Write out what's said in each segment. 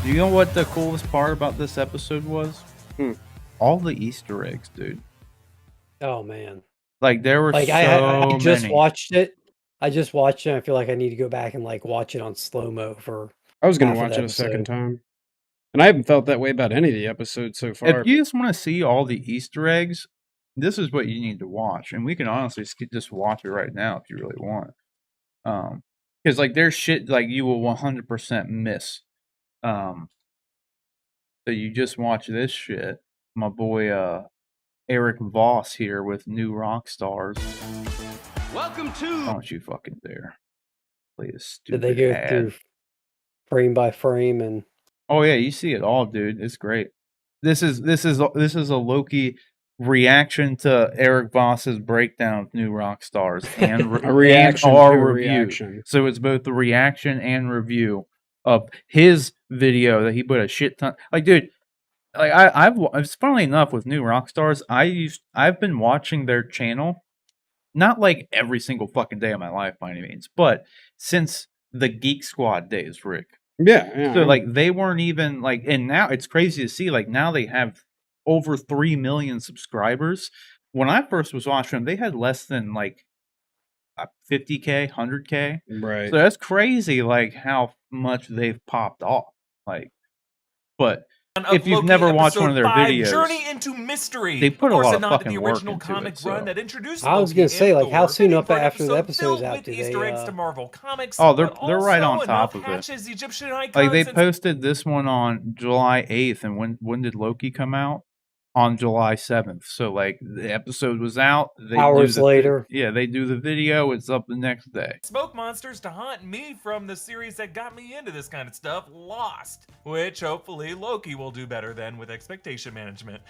You know what the coolest part about this episode was? All the Easter eggs, dude. Oh man. Like there were Like so I just many. watched it. I just watched it. I feel like I need to go back and like watch it on slow-mo for I was gonna half of watch the it a second episode. time. And I haven't felt that way about any of the episodes so far. If you just want to see all the Easter eggs, this is what you need to watch, and we can honestly just watch it right now if you really want. Because like there's shit like you will 100% miss. So you just watch this shit. My boy Eric Voss here with New Rock Stars. Welcome to. Don't you fucking dare play this Did stupid they go ad. through frame by frame and? Oh yeah, you see it all, dude. It's great. This is a Loki reaction to Eric Voss's breakdown of New Rock Stars and a reaction and our to a review. reaction. So it's both the reaction and review of his video that he put a shit ton. Like, dude, like it's funnily enough with New Rock Stars, I've been watching their channel, not like every single fucking day of my life by any means, but since the Geek Squad days, Rick. Yeah. So like they weren't even like, and now it's crazy to see like now they have over 3 million subscribers. When I first was watching them, they had less than like 50K, 100K. Right. So that's crazy, like how much they've popped off. Like, but if you've never watched one of their videos, Journey into Mystery. they put a lot of the fucking work original into comic it. So. Run that introduced I was Loki gonna say, and like, how Thor, soon fitting up for an after the episode episode's filled out with do Easter they, eggs to Marvel Comics. Oh, but they're right on also top enough of it. Hatch's Egyptian icons Like they and posted this one on July 8th, and when did Loki come out? On July 7th. So like the episode was out. They hours later. Yeah, they do the video. It's up the next day. smoke monsters to haunt me from the series that got me into this kind of stuff, Lost, which hopefully Loki will do better than with expectation management.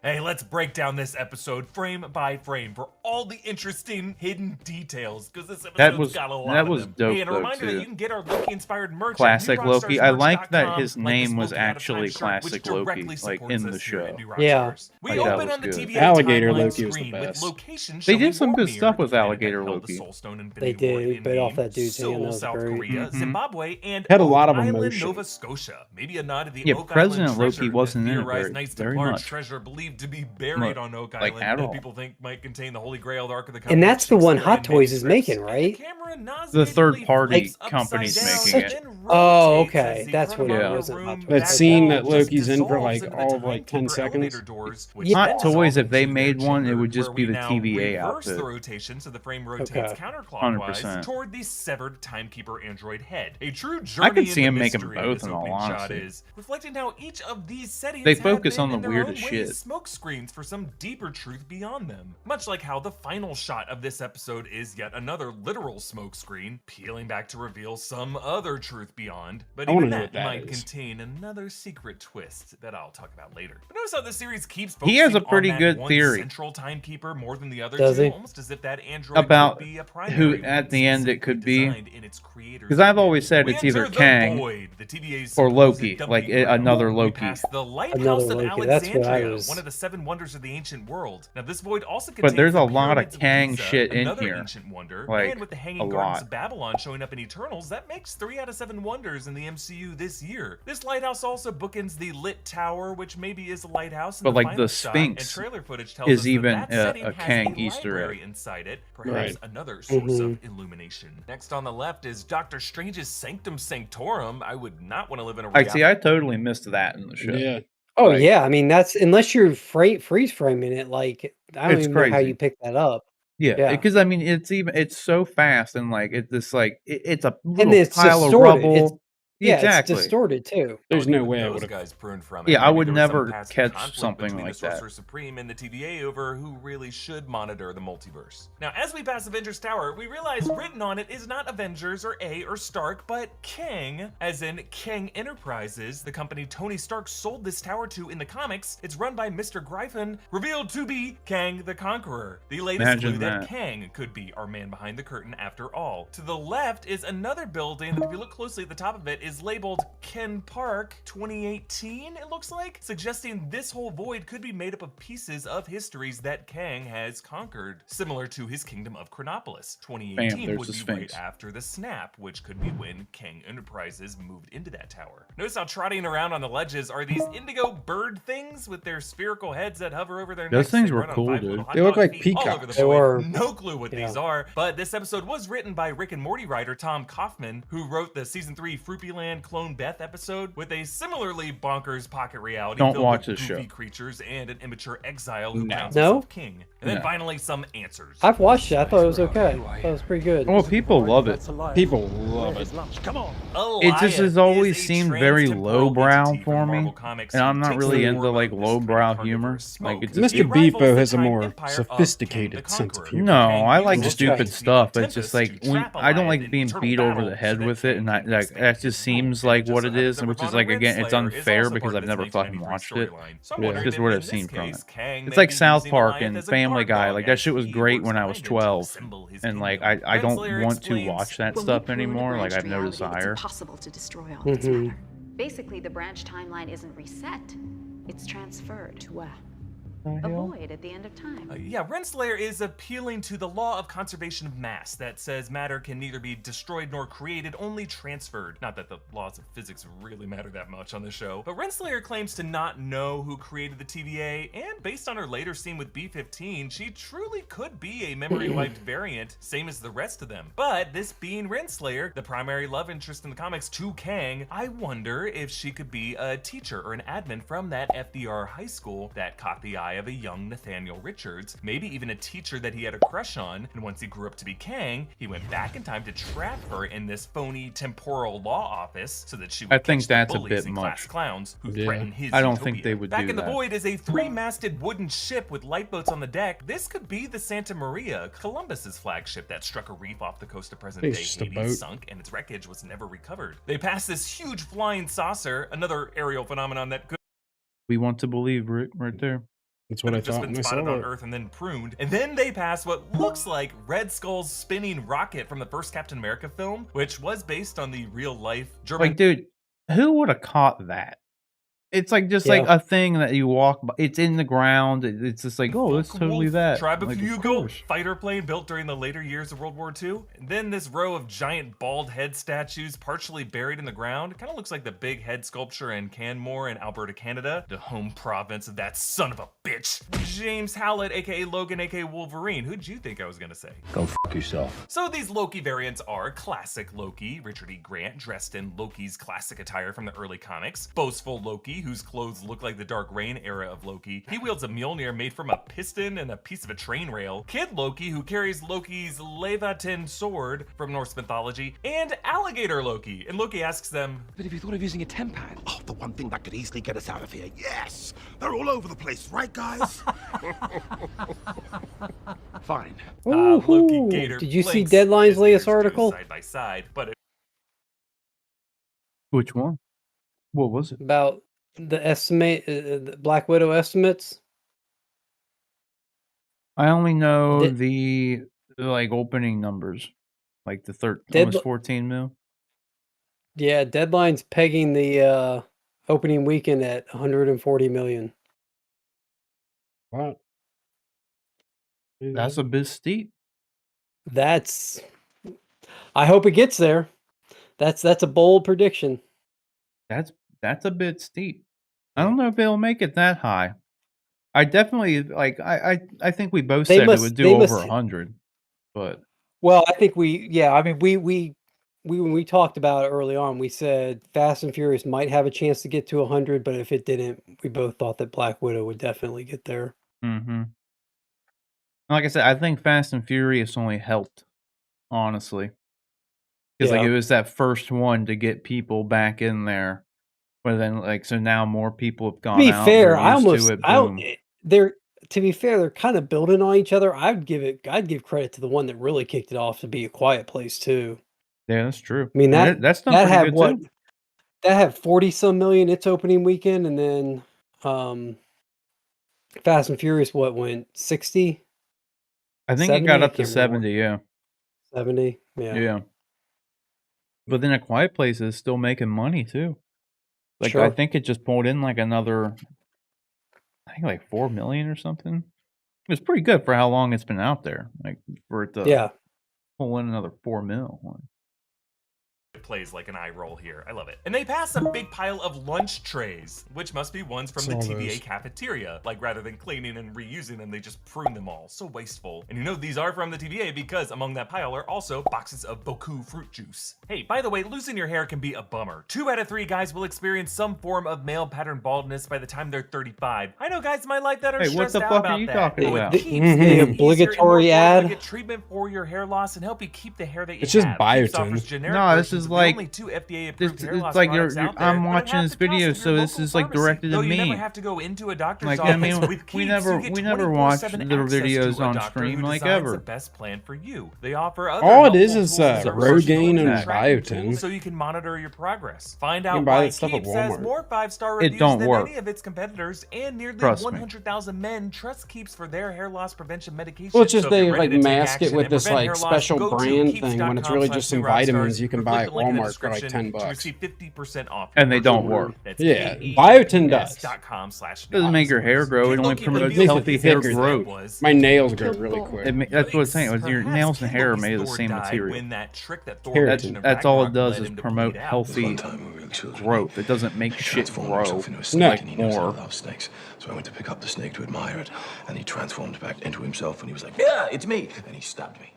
Hey, let's break down this episode frame by frame for all the interesting hidden details, because this episode's got a lot of them. Dope, hey, and a though, reminder too. that you can get our Loki-inspired merch Classic at Loki. I like that newrockstarsmerch.com, his like name this was Loki out of actually time shirt, which Classic Loki, directly like supports in the us here show. at New Rock Yeah. Stars. We Like, that open was on the good. TVA Alligator timeline Loki was the screen with best. location They did showing some good Vormir, stuff with the planet Alligator that held the Loki. Soul Stone Infinity They did. War He bit off that dude's hand. Seoul, That was South great. Korea, Zimbabwe, and Had a lot of Oak Island, emotion. Nova Scotia. Maybe a nod to the Yeah, Oak President Island Loki treasure, wasn't the in it theorized very- Knights very Templar much. treasure believed to be buried on Oak like, Island at that all. people think might contain the Holy Grail, the Ark of the And Covenant, that's the one Hot Shakespearean Toys is making, manuscripts, right? and the camera The third nauseatingly party flips upside company's down making and it. Oh, rotates okay. as the That's what it chronometer was, room not Hot That Toys. scene that just Loki's in for dissolves like into the all of like 10 timekeeper elevator seconds. doors, which Hot then Toys, dissolve if they into their made one, it chamber, would just where be we the now TVA reverse outfit. the rotation so the frame rotates Okay. counterclockwise 100%. toward the severed timekeeper android head. A true I journey could see into him making mystery both, this in all opening shot honesty. is, reflecting how each of these settings They have focus been, on the in their weirdest own shit. ways, smoke screens for some deeper truth beyond them. Much like how the final shot of this episode is yet another literal smoke screen, peeling back to reveal some other truth beyond, but I even wanna know that what that might is. contain another secret twist that I'll talk about later. But notice how the series keeps He has a focusing pretty on that good one theory. central timekeeper more than the other Does two, he? almost as if that android About could be a who primary at one, the end it could be. designed in its creator's Because I've image. always said We it's either enter the Kang void, the TVA's or supposed Loki, dumping like ground. another We Loki. pass the lighthouse Another of Loki, that's what I Alexandria, was- one of the 7 wonders of the ancient world. Now this void also But contains there's the a lot of pyramids Kang Giza, shit in another here. ancient wonder, Like, and with the a Hanging Gardens lot. of Babylon showing up in Eternals, that makes 3 out of 7 wonders in the MCU this year. This lighthouse also bookends the lit tower, which maybe is a lighthouse in But, the like, final the shot, Sphinx and trailer footage tells is us even that setting a has Kang a Easter library egg. inside it, perhaps Right. another source of illumination. Next on the left is Doctor Strange's Sanctum Sanctorum. I would not want to live in a Like, see, I totally missed that in the show. Yeah. Oh Like- yeah, I mean that's unless you're freeze framing it. Like I don't It's even know how crazy. you pick that up. Yeah, Yeah. because I mean, it's so fast and like it's this like it's a And little it's pile of distorted. rubble. It's, yeah, exactly. it's distorted too. There's no way I those would have. guys pruned from Yeah, it. I Maybe would there was some never past catch conflict something between like the that. Sorcerer Supreme and the TVA over who really should monitor the multiverse. Now, as we pass Avengers Tower, we realize written on it is not Avengers or A or Stark, but Kang, as in Kang Enterprises, the company Tony Stark sold this tower to in the comics. It's run by Mr. Gryphon, revealed to be Kang the Conqueror. The latest Imagine clue that that. Kang could be our man behind the curtain after all. To the left is another building that, if you look closely at the top of it, is is labeled Ken Park 2018, it looks like, suggesting this whole void could be made up of pieces of histories that Kang has conquered, similar to his kingdom of Chronopolis. 2018 there's would the be Sphinx. right after the snap, which could be when Kang Enterprises moved into that tower. Notice how trotting around on the ledges are these indigo bird things with their spherical heads that hover over their Those necks things and were run on cool, 5 dude. little hot They look dog like feet all over the peacocks. They void. were. No clue what Yeah. these are, but this episode was written by Rick and Morty writer Tom Kaufman, who wrote the season 3 Fruipyland Clone Beth episode with a similarly bonkers pocket reality Don't filled watch with this goofy show. creatures and an immature exile who No. crowns No? himself king. And then No. finally some answers. I've watched it. I thought it was okay. I thought it was pretty good. Well, people love it. People love it. It just has Elias always is a seemed very trans-temporal lowbrow entity from for me, Marvel Comics and who I'm not takes really the into form like of lowbrow this humor. carnivorous smoke. Like it's just, It Mr. rivals Bifo the has a time more empire of sophisticated Kang the sense of Conqueror. humor. no, I Kang like uses stupid Kang's stuff. Tempest It's just to like when trap I don't Elias like in being eternal beat over battle the head so that with it, Kang and can I like stand that just his seems rule. like Just what so it happens is, that and which is Ravonna like again, it's Renslayer is unfair also because part I've of never this fucking 1993 watched it. storyline. So I'm Yeah. wondering Just if what in I've this seen from case, it. Kang It's may like be South using Park Elias and as a Family guard Guy. dog Like that as shit was he great works when I was behind him to 12, assemble his and like kingdom. I don't Renslayer want to explains, watch that When stuff we prune a anymore. Like branched I've no reality, desire. It's impossible to destroy all its Mhm. matter. Basically, the branch timeline isn't reset. It's transferred to where? A void at the end of time. Yeah, Renslayer is appealing to the law of conservation of mass that says matter can neither be destroyed nor created, only transferred. Not that the laws of physics really matter that much on the show, but Renslayer claims to not know who created the TVA, and based on her later scene with B-15, she truly could be a memory-wiped variant, same as the rest of them. But this being Renslayer, the primary love interest in the comics to Kang, I wonder if she could be a teacher or an admin from that FDR high school that caught the eye of a young Nathaniel Richards, maybe even a teacher that he had a crush on, and once he grew up to be Kang, he went back in time to trap her in this phony temporal law office so that she would I think catch the that's a bullies bit and class much. clowns who Yeah. threaten his I don't utopia. think they would Back do in the that. void is a three-masted wooden ship with lifeboats on the deck. This could be the Santa Maria, Columbus's flagship that struck a reef off the coast of present-day It's just a Haiti, boat. sunk, and its wreckage was never recovered. They passed this huge flying saucer, another aerial phenomenon that could We want to believe right there. That's what I have just thought been when I spotted saw on it. Earth and then pruned. And then they pass what looks like Red Skull's spinning rocket from the first Captain America film, which was based on the real-life German. Like, dude, who would have caught that? It's like just like Yeah. a thing that you walk by. It's in the ground. It's just like, oh, it's totally Focke-Wulf that. Tribe of Like, Hugo course. fighter plane built during the later years of World War II. And then this row of giant bald head statues partially buried in the ground. It kind of looks like the big head sculpture in Canmore in Alberta, Canada, the home province of that son of a bitch. James Howlett, aka Logan, aka Wolverine. Who'd you think I was gonna say? Go fuck yourself. So these Loki variants are classic Loki, Richard E. Grant dressed in Loki's classic attire from the early comics, boastful Loki, whose clothes look like the Dark Reign era of Loki. He wields a Mjolnir made from a piston and a piece of a train rail. Kid Loki, who carries Loki's Leviathan sword from Norse mythology, and Alligator Loki. And Loki asks them, But if you thought of using a tempad? Oh, the one thing that could easily get us out of here. Yes! They're all over the place, right, guys? Fine. Loki, Ooh, Gator, did you see Blinks, Deadline's as latest theirs go article side by side, but Which one? What was it? about the estimate, the Black Widow estimates? I only know Did- the like opening numbers, like the Deadli- almost 14 mil. Yeah, Deadline's pegging the opening weekend at 140 million. Wow. That's a bit steep. That's. I hope it gets there. That's a bold prediction. That's a bit steep. I don't know if it'll make it that high. I definitely like. I think we both They said must- it would do they over must- 100, but Well, I think I mean, we when we talked about it early on, we said Fast and Furious might have a chance to get to 100, but if it didn't, we both thought that Black Widow would definitely get there. like I said, I think Fast and Furious only helped, honestly, because like Yeah. it was that first one to get people back in there. But then, like, so now more people have To gone be out. fair, they're I used almost to it. I Boom. they're to be fair, they're kind of building on each other. I'd give credit to the one that really kicked it off to be A Quiet Place too. Yeah, that's true. I mean, And that's done that pretty had good what too. that had 40 some million its opening weekend, and then Fast and Furious went 60, I think it 70? got I up to can't remember. 70. Yeah, 70. Yeah. yeah. But then A Quiet Place is still making money too. Like I Sure. think it just pulled in like another, I think like 4 million or something. It was pretty good for how long it's been out there. Like for it to Yeah. pull in another 4 mil. It plays like an eye roll here. I love it. And they pass a big pile of lunch trays, which must be ones from the Saw TVA those. cafeteria. Like rather than cleaning and reusing them, they just prune them all. So wasteful. And you know these are from the TVA because among that pile are also boxes of Boku fruit juice. Hey, by the way, losing your hair can be a bummer. 2 out of 3 guys will experience some form of male pattern baldness by the time they're 35. I know guys might like that or Hey, what stressed the out fuck are about you that. talking Though it about? keeps The getting easier and more obligatory affordable ad? to get treatment for your hair loss and help you keep the hair that you It's just have. Keeps offers biotin. generic No, this versions is of the like- only 2 FDA-approved It's, hair it's loss like products out there, I'm but at watching half this the cost video, of so your this local is like pharmacy. directed Though to you never me. have to go into a doctor's Like office. I mean, With we Keeps, never you get watch 24/7 the access videos to a on doctor stream who like designs the ever. best plan for you. They offer other All it is helpful is, tools and services Rogaine and and tracking biotin. tools so you can monitor your progress. Find can out buy why that stuff at Keeps has Walmart. more 5-star It reviews don't than work. any of its competitors, and nearly Trust me. 100,000 men trust Keeps for their hair loss prevention medication. Well, it's just So if they you're ready like to take mask it action with and this prevent like hair loss, special go to brand thing when it's really just some vitamins you can buy at Walmart for like $10. to receive 50% off. And they your don't order. work. That's Yeah, KEEPS.com/. biotin does. Doesn't make your hair grow. It only Loki promotes reveals healthy that hair his growth. was- My nails grow really quick. That's what it's saying. Your Perhaps nails and hair are Loki's made of the Thor same died material. when that trick that Thor Keratin. mentioned in That's all it Ragnarok does led is him to promote bleed out. healthy One time when we were children, growth. It doesn't make he shit transformed grow himself into a snake, No. and he knows I more. love snakes. So I went to pick up the snake to admire it, and he transformed back into himself, and he was like, "Yeah, it's me," and he stabbed me.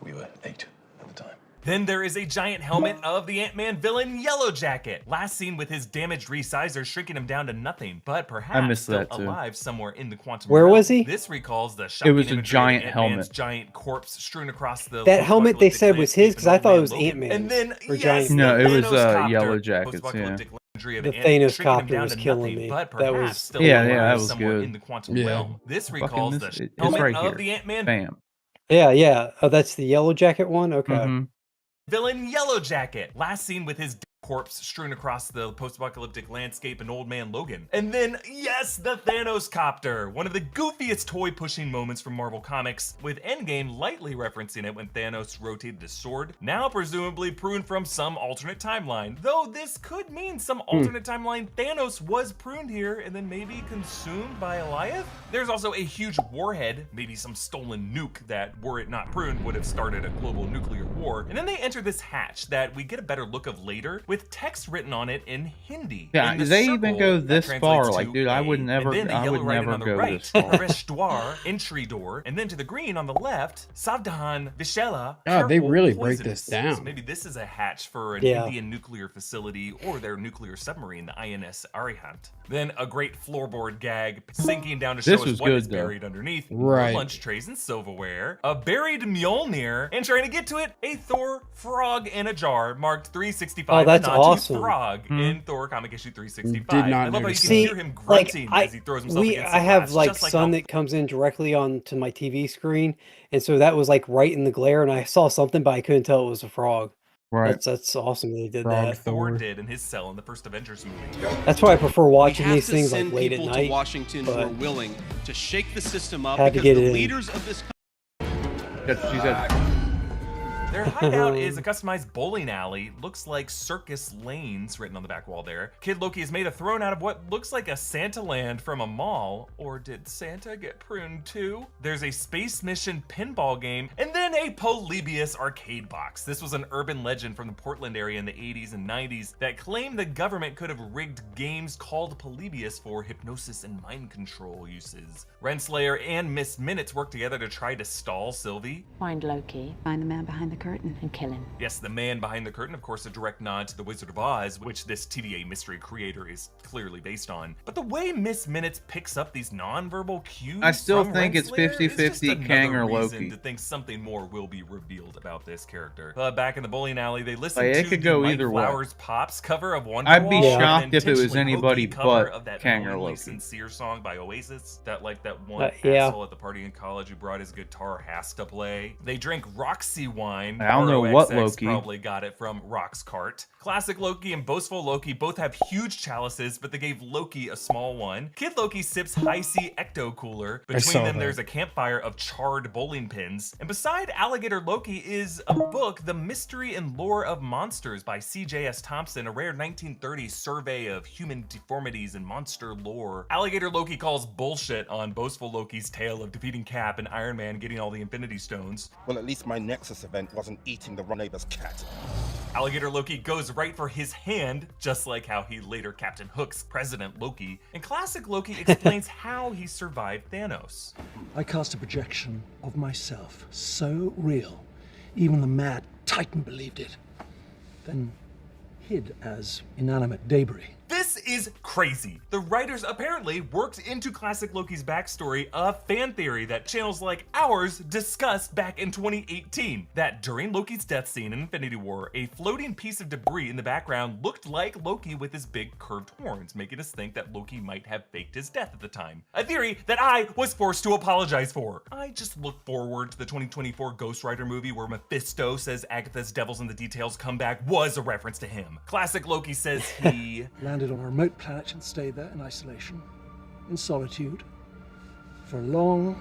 We were 8 at the time. Then there is a giant helmet of the Ant-Man villain Yellow Jacket, last seen with his damaged resizer shrinking him down to nothing, but perhaps missed still that, too. alive somewhere in the quantum Where realm. was he? This recalls the shocking was a imagery of giant Ant-Man's helmet. giant corpse strewn across the That helmet they post-apocalyptic said was his landscape because I in thought it was Ant-Man Logan. Ant-Man's. And then, or yes, Giant No, the it was, Thanos copter. Yellow Jackets, Post-apocalyptic imagery of The Ant Thanos shrinking him copter down was to killing nothing, me. but That perhaps was- still Yeah, alive that was somewhere good. in the quantum Yeah. realm. This Fucking recalls this- the it's helmet right of here. the Ant-Man Bam. Yeah. Oh, that's the Yellow Jacket one? Okay. Mhm. villain Yellow Jacket, last seen with his corpse strewn across the post-apocalyptic landscape in Old Man Logan. And then, yes, the Thanos copter, one of the goofiest toy-pushing moments from Marvel Comics, with Endgame lightly referencing it when Thanos rotated his sword, now presumably pruned from some alternate timeline. Though this could mean some alternate timeline Thanos was pruned here and then maybe consumed by Eliath? There's also a huge warhead, maybe some stolen nuke that, were it not pruned, would have started a global nuclear war. And then they enter this hatch that we get a better look of later, with text written on it in Hindi. Yeah, In the they even circle, go that this translates far. to Like, dude, I would A, never- and then the I yellow would writing never on the go right, this far. Pravesh Dwar, entry door, and then to the green on the left, Savdahan Vishela. God, they careful, really break poisonous. this down. So maybe this is a hatch for an Yeah. Indian nuclear facility or their nuclear submarine, the INS Arihant. Then a great floorboard gag sinking down to show This us was what good, is though. buried underneath. More Right. lunch trays and silverware, a buried Mjolnir, and trying to get to it, a Thor frog in a jar marked 365. Oh, that's a nod to awesome. Frog in Thor comic issue 365. Did not I love how you notice can See, hear him like, grunting I, as he throws himself against the I have glass, like just sun how that comes in directly onto my TV screen, and so that was like right in the glare, and I saw something, but I couldn't tell it was a frog. Right. That's awesome they did Frog that. Thor Thor. did in his cell in the first Avengers movie. That's why I prefer watching we have these to things send like late at people night. to Washington who but are willing to shake the system up had to because get the it in. leaders of this She said, Their hideout is a customized bowling alley. Looks like Circus Lanes written on the back wall there. Kid Loki has made a throne out of what looks like a Santa land from a mall. Or did Santa get pruned too? There's a space mission pinball game, and then a Polybius arcade box. This was an urban legend from the Portland area in the 80s and 90s that claimed the government could have rigged games called Polybius for hypnosis and mind control uses. Renslayer and Miss Minutes work together to try to stall Sylvie. Find Loki Find the man behind the curtain. and kill him. Yes, the man behind the curtain, of course, a direct nod to The Wizard of Oz, which this TVA mystery creator is clearly based on. But the way Miss Minutes picks up these nonverbal cues, I still from think it's Renslayer is 50-50 just Kang or another reason Loki. to think something more will be revealed about this character. Back in the bowling alley, they listen Like, it to could the go Mike either way. Flowers Pops cover of Wonderwall. I'd be Yeah. shocked an if it was intentionally anybody hokey cover but of that Kang or knowingly Loki. sincere song by Oasis. That one yeah. asshole at the party in college who brought his guitar has to play. They drink Roxy wine line. I don't know Burrow what XX Loki. probably got it from Rock's cart. Classic Loki and Boastful Loki both have huge chalices, but they gave Loki a small one. Kid Loki sips High C Ecto Cooler. I Between saw them, that. there's a campfire of charred bowling pins. And beside Alligator Loki is a book, The Mystery and Lore of Monsters by C.J.S. Thompson, a rare 1930s survey of human deformities and monster lore. Alligator Loki calls bullshit on Boastful Loki's tale of defeating Cap and Iron Man getting all the Infinity Stones. Well, at least my Nexus event wasn't eating the neighbor's cat. Alligator Loki goes right for his hand, just like how he later Captain Hook's President Loki. And Classic Loki explains how he survived Thanos. I cast a projection of myself, so real, even the mad Titan believed it. Then hid as inanimate debris. This is crazy. The writers apparently worked into Classic Loki's backstory a fan theory that channels like ours discussed back in 2018. That during Loki's death scene in Infinity War, a floating piece of debris in the background looked like Loki with his big curved horns, making us think that Loki might have faked his death at the time. A theory that I was forced to apologize for. I just look forward to the 2024 Ghost Rider movie where Mephisto says Agatha's Devils in the Details comeback was a reference to him. Classic Loki says he Landed on a remote planet and stayed there in isolation, in solitude, for a long,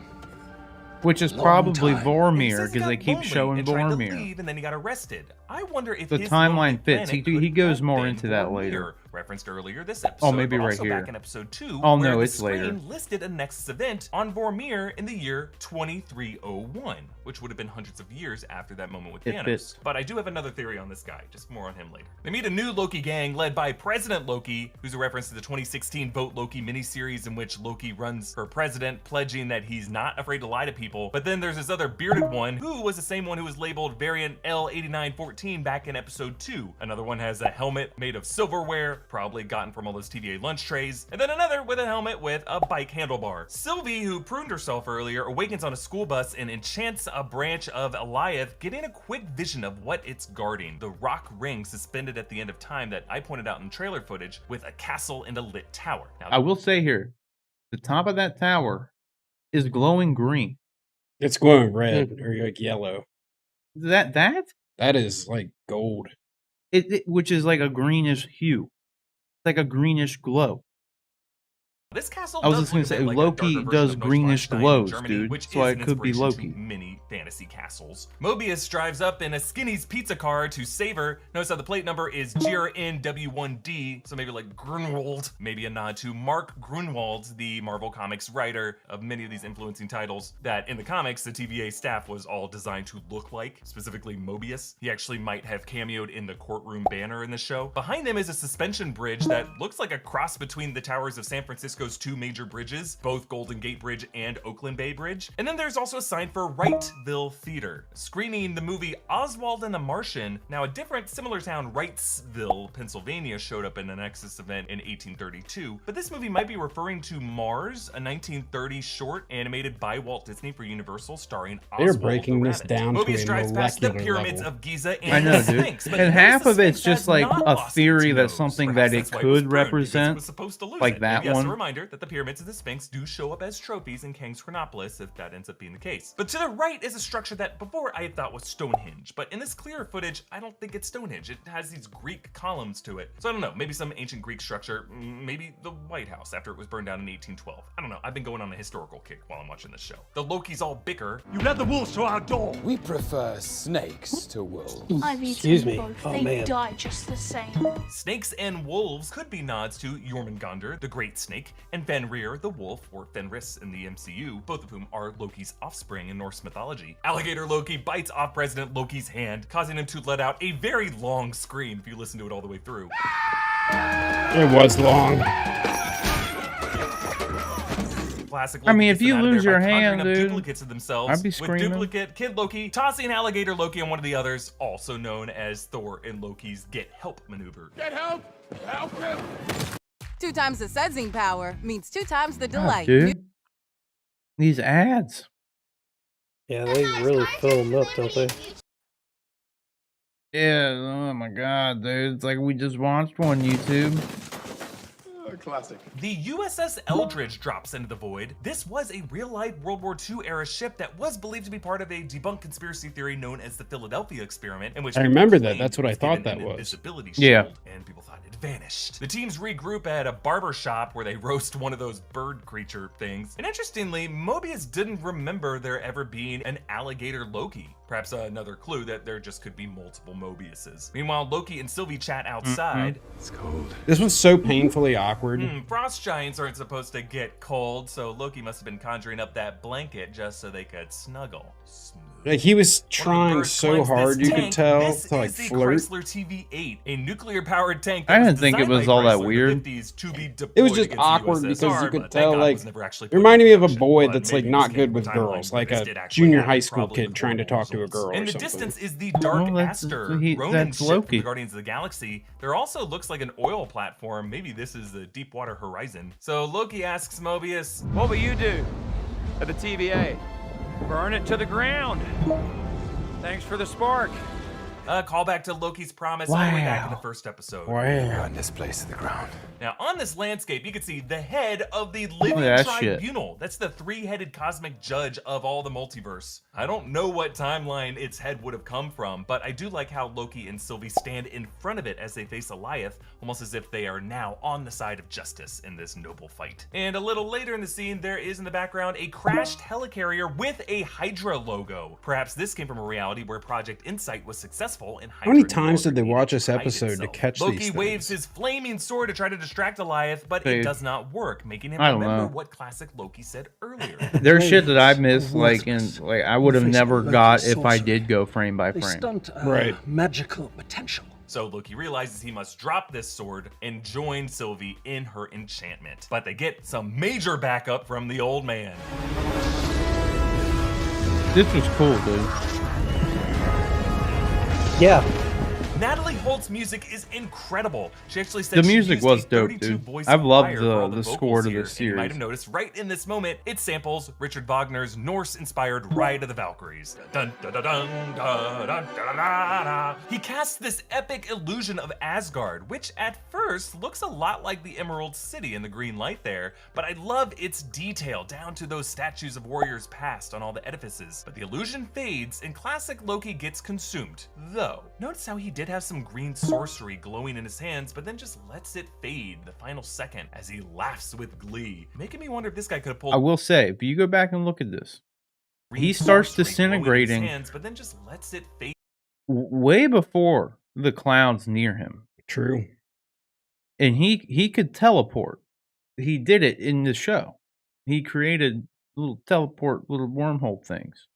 Which is long probably time. Vormir, he because they keep showing and tried to Vormir. leave, and then he got arrested. I wonder if The his timeline lonely fits. planet He could goes have more been into that Vormir. later. Referenced earlier this episode, maybe but right also here. back in episode 2, Oh, where no, the it's screen later. listed a Nexus event on Vormir in the year 2301, which would have been hundreds of years after that moment with It Thanos. fits. But I do have another theory on this guy, just more on him later. They meet a new Loki gang led by President Loki, who's a reference to the 2016 Vote Loki miniseries in which Loki runs for president, pledging that he's not afraid to lie to people. But then there's this other bearded one, who was the same one who was labeled Variant L8914 back in episode 2. Another one has a helmet made of silverware, probably gotten from all those TVA lunch trays, and then another with a helmet with a bike handlebar. Sylvie, who pruned herself earlier, awakens on a school bus and enchants a branch of Eliath, getting a quick vision of what it's guarding. The rock ring suspended at the end of time that I pointed out in trailer footage with a castle and a lit tower. Now, I will say here, the top of that tower is glowing green. It's glowing red or like yellow. That That is like gold. which is like a greenish hue, like a greenish glow. this castle I was does just gonna look a say, bit like Loki a darker does version of greenish Neuschwanstein in glows, Germany, dude, which so is it an could be inspiration to Loki. many fantasy castles. Mobius drives up in a Skinny's pizza car to save her. Notice how the plate number is GRNW1D, so maybe like Grunwald, maybe a nod to Mark Grunwald, the Marvel Comics writer of many of these influencing titles that in the comics the TVA staff was all designed to look like, specifically Mobius. He actually might have cameoed in the courtroom banner in the show. Behind him is a suspension bridge that looks like a cross between the towers of San Francisco's two major bridges, both Golden Gate Bridge and Oakland Bay Bridge. And then there's also a sign for Wrightville Theater, screening the movie Oswald and the Martian. Now a different similar town, Wrightsville, Pennsylvania, showed up in a Nexus event in 1832, but this movie might be referring to Mars, a 1930 short animated by Walt Disney for Universal starring They're Oswald breaking the this Rabbit. down to Mobius a drives past the molecular pyramids level. of Giza and I know, the dude. Sphinx, but And notice half the of it's Sphinx just has like not a lost its theory that's nose. something Perhaps that it that's why was could pruned, because it represent, was supposed to lose like it. that And yes, one. a reminder that the pyramids of the Sphinx do show up as trophies in King's Chronopolis if that ends up being the case. But to the right is a structure that before I had thought was Stonehenge, but in this clearer footage, I don't think it's Stonehenge. It has these Greek columns to it. So I don't know, maybe some ancient Greek structure, maybe the White House after it was burned down in 1812. I don't know, I've been going on a historical kick while I'm watching this show. The Loki's all bicker. You led the wolves to our door. We prefer snakes to wolves. I've Excuse eaten me. both. Oh, They man. die just the same. Snakes and wolves could be nods to Jormungandr, the Great Snake, and Fenrir, the wolf, or Fenris in the MCU, both of whom are Loki's offspring in Norse mythology. Alligator Loki bites off President Loki's hand, causing him to let out a very long scream if you listen to it all the way through. It was long. Classic I mean, Loki if gets you them out of lose there your by conjuring hand, up dude, duplicates of themselves, I'd be with screaming. duplicate Kid Loki tossing Alligator Loki on one of the others, also known as Thor and Loki's Get Help maneuver. Get help! Help him! 2 times the sensing power means 2 times the God, delight. dude. These ads. Yeah, they really fill them up, don't they? Yeah, oh my god, dude. It's like we just watched one, YouTube. Classic. The USS Eldridge drops into the void. This was a real-life World War II era ship that was believed to be part of a debunked conspiracy theory known as the Philadelphia experiment, in which I remember that. That's what I thought that was. Invisibility Yeah. shield, and people thought it vanished. The teams regroup at a barber shop where they roast one of those bird creature things. And interestingly, Mobius didn't remember there ever being an alligator Loki. Perhaps another clue that there just could be multiple Mobiuses. Meanwhile, Loki and Sylvie chat outside. It's cold. This was so painfully awkward. Frost giants aren't supposed to get cold, so Loki must have been conjuring up that blanket just so they could snuggle. Like, he was trying so hard, you could tell, this to like is the flirt. Chrysler TV-8, a nuclear-powered tank. I didn't think it was all that weird. It was just awkward because you could tell, like, it reminded me of a boy that's like not good with girls, like a junior high school kid trying to talk to a girl In or the something. distance is the Dark Aster, Ronin that's ship Loki. from the Guardians of the Galaxy. There also looks like an oil platform. Maybe this is the Deepwater Horizon. So Loki asks Mobius, "What will you do at the TVA? Burn it to the ground. Thanks for the spark." Call back to Loki's promise all the way back in the first episode. Burn this place to the ground. Now, on this landscape, you can see the head of the Living that shit. Tribunal. That's the three-headed cosmic judge of all the multiverse. I don't know what timeline its head would have come from, but I do like how Loki and Sylvie stand in front of it as they face Alioth, almost as if they are now on the side of justice in this noble fight. And a little later in the scene, there is in the background a crashed helicarrier with a Hydra logo. Perhaps this came from a reality where Project Insight was successful and Hydra How many no times longer did they needed watch to this hide episode to itself. catch Loki these waves things? his flaming sword to try to distract Alioth, but it Dude. does not work, making him I don't remember know. what classic Loki said earlier. There's shit that I missed, like I would have never got if I did go frame by They frame. stunt Right. magical potential. So Loki realizes he must drop this sword and join Sylvie in her enchantment. But they get some major backup from the old man. This was cool, dude. Yeah. Natalie Holt's music is incredible. She actually said The she music used was a dope, 32 dude. voice I've loved choir for all the vocals score to here, this and you might have series. noticed right in this moment, it samples Richard Wagner's Norse-inspired Ride of the Valkyries. Dun, dun, dun, dun, dun, dun, dun, dun, dun, dun. He casts this epic illusion of Asgard, which at first looks a lot like the Emerald City in the green light there, but I love its detail down to those statues of warriors past on all the edifices. But the illusion fades and classic Loki gets consumed, though. Notice how he did have some green sorcery glowing in his hands, but then just lets it fade the final second as he laughs with glee, making me wonder if this guy could have pulled I will say, if you go back and look at this, green he starts sorcery glowing in his disintegrating hands, but then just lets it fade. way before the clouds near him, True. and he could teleport. He did it in the show. He created little teleport, little wormhole things.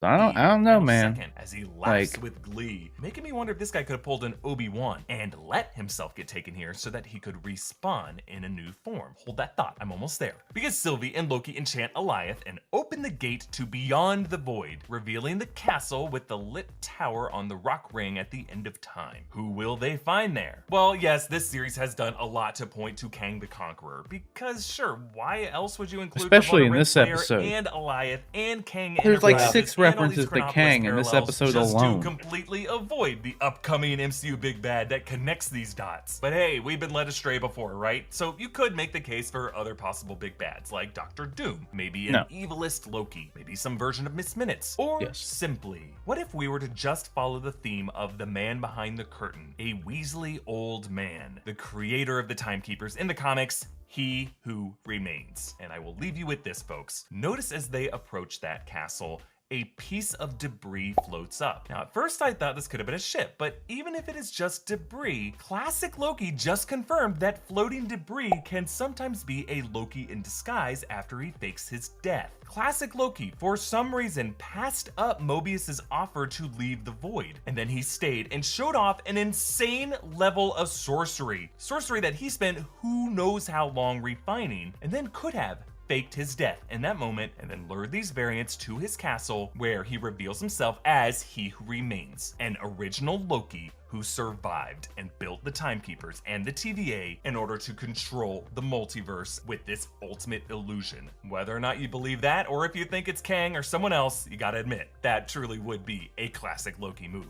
I don't know, man. Second, as he laughs Like- with glee, making me wonder if this guy could have pulled an Obi-Wan and let himself get taken here so that he could respawn in a new form. Hold that thought, I'm almost there. Because Sylvie and Loki enchant Alioth and open the gate to Beyond the Void, revealing the castle with the lit tower on the rock ring at the end of time. Who will they find there? Well, yes, this series has done a lot to point to Kang the Conqueror, because sure, why else would you include Especially the in this Slayer episode. and Alioth and Kang There's like Enterprises 6 and all these references to Chronopolis Kang in this parallels episode just alone. to completely avoid the upcoming MCU big bad that connects these dots. But hey, we've been led astray before, right? So you could make the case for other possible big bads, like Doctor Doom, maybe an No. evilist Loki, maybe some version of Miss Minutes, or simply, what if we were to just follow the theme of the man behind the curtain, a Weasley old man, the creator of the Timekeepers in the comics, He Who Remains. And I will leave you with this, folks. Notice as they approach that castle, a piece of debris floats up. Now, at first I thought this could have been a ship, but even if it is just debris, classic Loki just confirmed that floating debris can sometimes be a Loki in disguise after he fakes his death. Classic Loki, for some reason, passed up Mobius's offer to leave the void, and then he stayed and showed off an insane level of sorcery. Sorcery that he spent who knows how long refining, and then could have faked his death in that moment and then lured these variants to his castle where he reveals himself as He Who Remains, an original Loki who survived and built the Timekeepers and the TVA in order to control the multiverse with this ultimate illusion. Whether or not you believe that, or if you think it's Kang or someone else, you gotta admit, that truly would be a classic Loki move.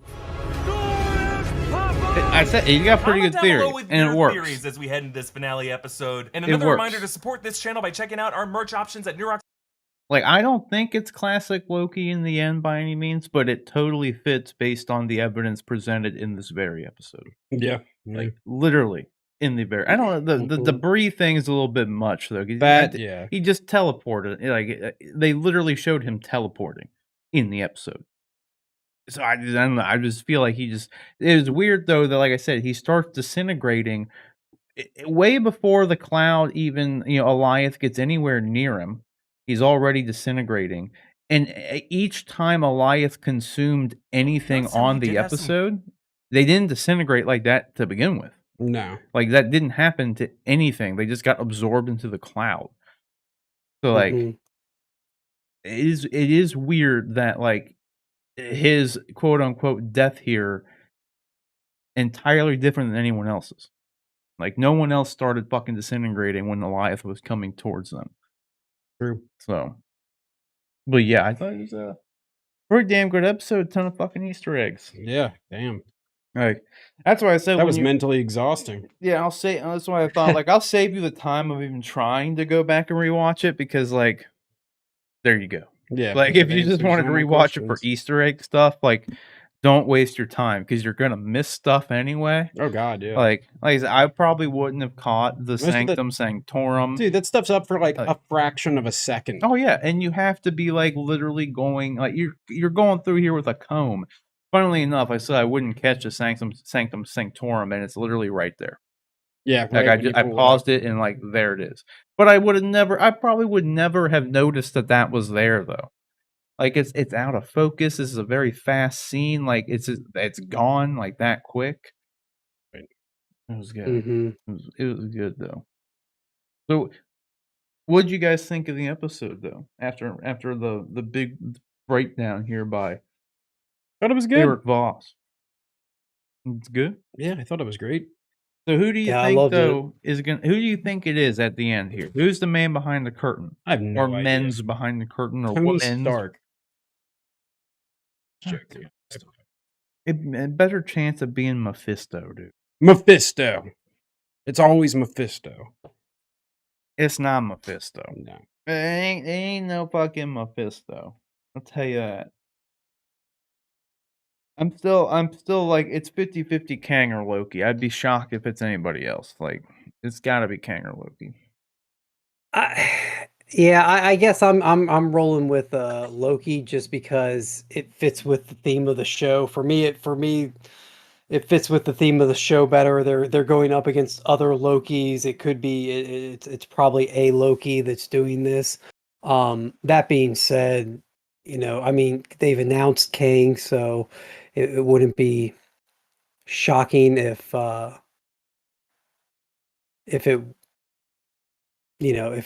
I said you got pretty good theory, and it works. Theories as we head into this finale episode. And another reminder to support this channel by checking out our merch options at Neurox. Like, I don't think it's classic Loki in the end by any means, but it totally fits based on the evidence presented in this very episode. Yeah. Like, literally in the very. I don't know. The debris thing is a little bit much though. Yeah. He just teleported. Like, they literally showed him teleporting in the episode. So I don't know. I just feel like it was weird though that, like I said, he starts disintegrating way before the cloud even, Alioth gets anywhere near him. He's already disintegrating. And each time Alioth consumed anything on the episode, they didn't disintegrate like that to begin with. No. Like, that didn't happen to anything. They just got absorbed into the cloud. So, like, it is weird that, like, his quote-unquote death here entirely different than anyone else's. Like, no one else started fucking disintegrating when Alioth was coming towards them. True. So, but yeah, I thought it was a pretty damn good episode. Ton of fucking Easter eggs. Yeah, damn. Like, that's why I said that was mentally exhausting. Yeah, that's why I thought, like, I'll save you the time of even trying to go back and rewatch it because, like, there you go. Yeah. Like, if you just wanted to rewatch it for Easter egg stuff, like, don't waste your time because you're gonna miss stuff anyway. Oh God, yeah. Like I said, I probably wouldn't have caught the Sanctum Sanctorum. Dude, that stuff's up for like a fraction of a second. Oh yeah, and you have to be like literally going like you're going through here with a comb. Funnily enough, I said I wouldn't catch the Sanctum Sanctorum, and it's literally right there. Yeah, like I paused it and like there it is. But I probably would never have noticed that was there though. Like it's out of focus. This is a very fast scene. Like it's gone like that quick. It was good. It was good though. So, what did you guys think of the episode though? After the big breakdown here by, thought it was good. Eric Voss. It's good. Yeah, I thought it was great. So who do you think though who do you think it is at the end here? Who's the man behind the curtain? I have no idea. Or men's behind the curtain, or Tony women's? Stark. A better chance of being Mephisto, dude. Mephisto. It's always Mephisto. It's not Mephisto. No. It ain't no fucking Mephisto. I'll tell you that. I'm still like, it's 50-50 Kang or Loki. I'd be shocked if it's anybody else. Like, it's gotta be Kang or Loki. Yeah, I guess I'm rolling with Loki just because it fits with the theme of the show. For me, it fits with the theme of the show better. They're going up against other Lokis. It could be it's probably a Loki that's doing this. That being said, I mean, they've announced Kang, so it wouldn't be shocking if it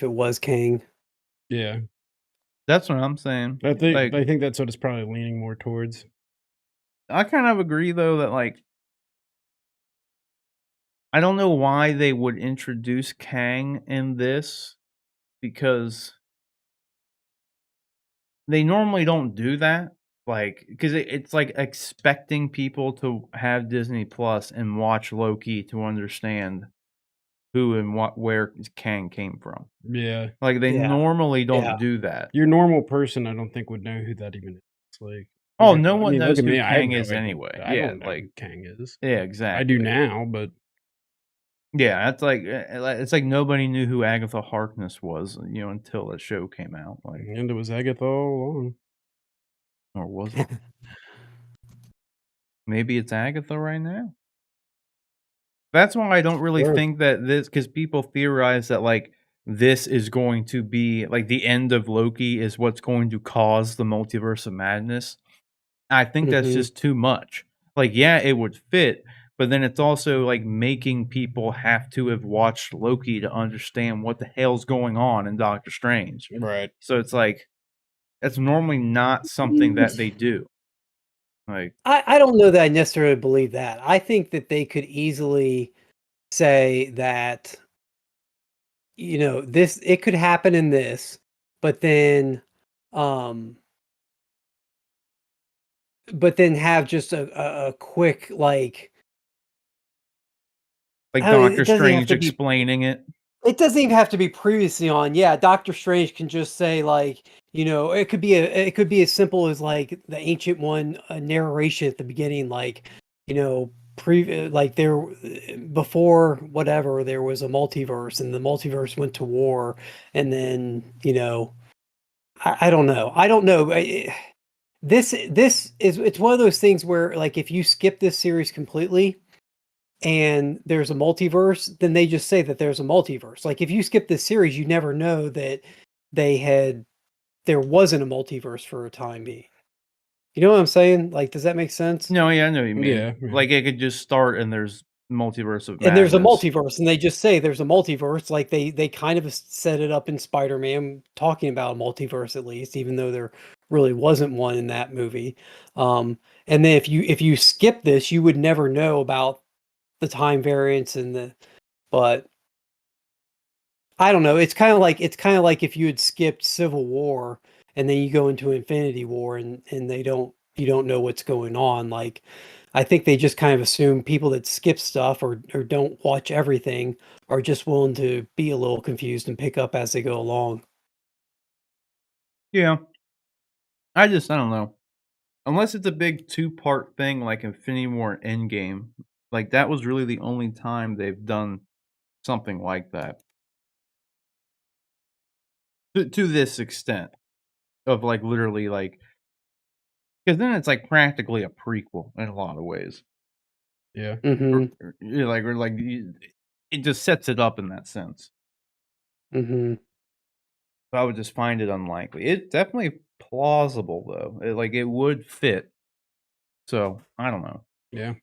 was Kang. Yeah, that's what I'm saying. I think that's what it's probably leaning more towards. I kind of agree though that, like, I don't know why they would introduce Kang in this, because they normally don't do that. Like, because it's like expecting people to have Disney Plus and watch Loki to understand who and where Kang came from. Yeah. Like, they normally don't do that. Your normal person, I don't think, would know who that even is. Like, no one knows who Kang is anyway. I don't know who Kang is. Yeah, exactly. I do now, but yeah, it's like nobody knew who Agatha Harkness was, until the show came out. Like, and it was Agatha all along. Or was it? Maybe it's Agatha right now. That's why I don't really think that this, because people theorize that, like, this is going to be, like, the end of Loki is what's going to cause the multiverse of madness. I think that's just too much. Like, yeah, it would fit, but then it's also, like, making people have to have watched Loki to understand what the hell's going on in Doctor Strange. Right. So it's like, that's normally not something that they do. Like, I don't know that I necessarily believe that. I think that they could easily say that, this, it could happen in this, but then have just a quick, like, Like I mean, Doctor it doesn't have Strange to be. explaining it. It doesn't even have to be previously on. Yeah, Doctor Strange can just say like, it could be as simple as like the Ancient One narration at the beginning, like, like there before whatever there was a multiverse and the multiverse went to war, and then I don't know. I don't know. This is it's one of those things where like if you skip this series completely and there's a multiverse, then they just say that there's a multiverse. Like if you skip this series, you never know that there wasn't a multiverse for a time being. You know what I'm saying? Like, does that make sense? No, yeah, I know what you mean. Yeah. Like it could just start and there's multiverse of madness. And there's a multiverse, and they just say there's a multiverse. Like they kind of set it up in Spider-Man, talking about a multiverse at least, even though there really wasn't one in that movie. And then if you skip this, you would never know about the time variance but I don't know. It's kind of like if you had skipped Civil War and then you go into Infinity War and you don't know what's going on. Like I think they just kind of assume people that skip stuff or don't watch everything are just willing to be a little confused and pick up as they go along. Yeah. I don't know. Unless it's a big 2-part thing like Infinity War Endgame, like that was really the only time they've done something like that. To this extent of like literally like, because then it's like practically a prequel in a lot of ways. Yeah. It just sets it up in that sense. Mm-hmm. I would just find it unlikely. It's definitely plausible though. It would fit. So I don't know. Yeah.